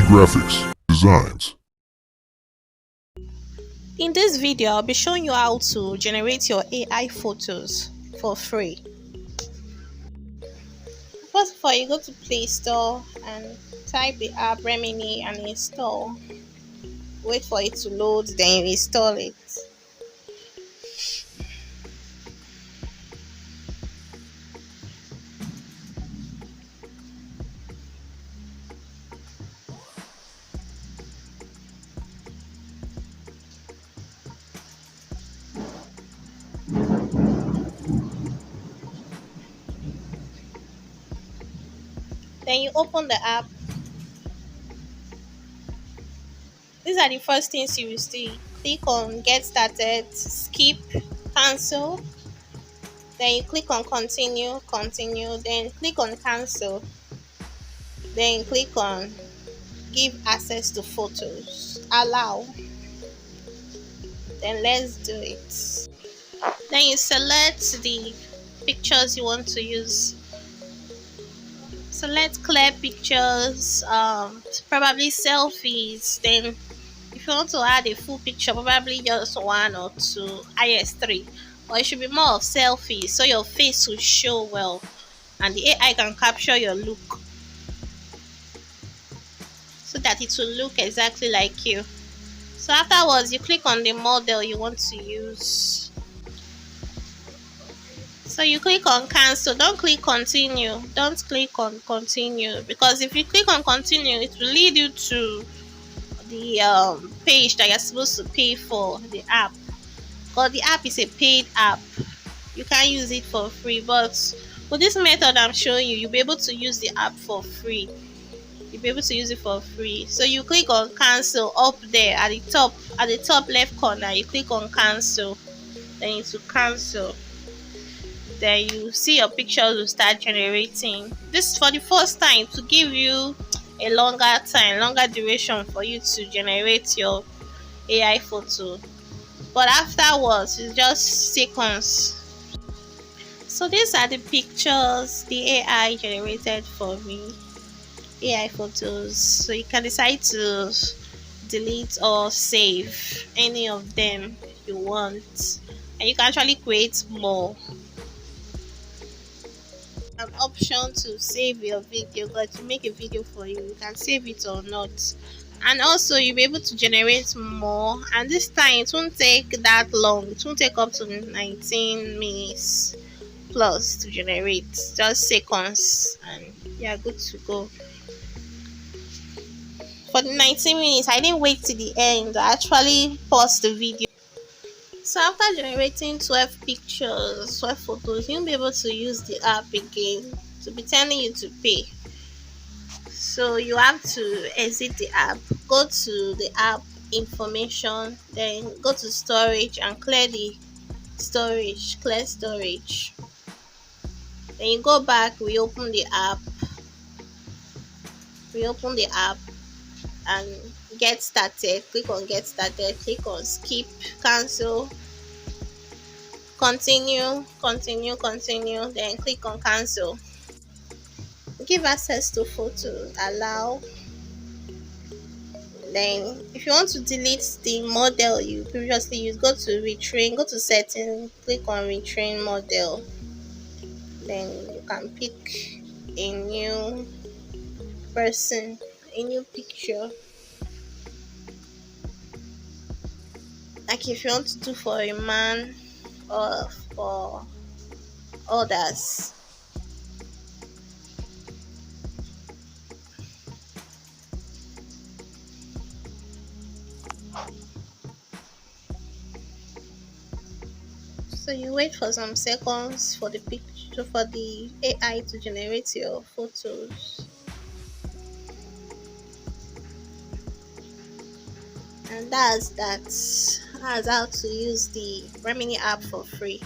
graphics, designs. In this video, I'll be showing you how to generate your AI photos for free. First of all, you go to Play Store and type the app Remini and install. Wait for it to load, then you install it. Then you open the app. These are the first things you will see. Click on Get Started, Skip, Cancel. Then you click on Continue, then click on Cancel. Then click on Give access to photos, allow. Then let's do it. Then you select the pictures you want to use. Select clear pictures, probably selfies. Then if you want to add a full picture, probably just one or two, highest three. Or it should be more of selfies so your face will show well and the AI can capture your look so that it will look exactly like you. So afterwards, you click on the model you want to use. So you click on cancel. Don't click continue. Don't click on continue, because if you click on continue, it will lead you to the page that you're supposed to pay for the app. Because the app is a paid app. You can't use it for free. But with this method I'm showing you, you'll be able to use the app for free. You'll be able to use it for free. So you click on cancel up there at the top left corner. You click on cancel. Then it will cancel. Then you see your pictures will start generating. This is for the first time to give you a longer duration for you to generate your AI photo. But afterwards, it's just seconds. So these are the pictures the AI generated for me. AI photos. So you can decide to delete or save any of them you want. And you can actually create more. An option to save your video, but to make a video for you, you can save it or not. And also you'll be able to generate more, and this time it won't take that long. It won't take up to 19 minutes plus to generate, just seconds, and you're good to go. For the 19 minutes, I didn't wait till the end. I actually paused the video. So after generating 12 pictures, 12 photos, you'll be able to use the app again to be telling you to pay. So you have to exit the app, go to the app information, then go to storage and clear the storage, clear storage. Then you go back, reopen the app and get started. Click on get started, click on skip, cancel, continue, then click on cancel. Give access to photos, allow. Then if you want to delete the model you previously used, go to retrain, go to setting, click on retrain model. Then you can pick a new person, a new picture. Like if you want to do for a man or for others. So you wait for some seconds for the picture, for the AI to generate your photos. And that's how to use the Remini app for free.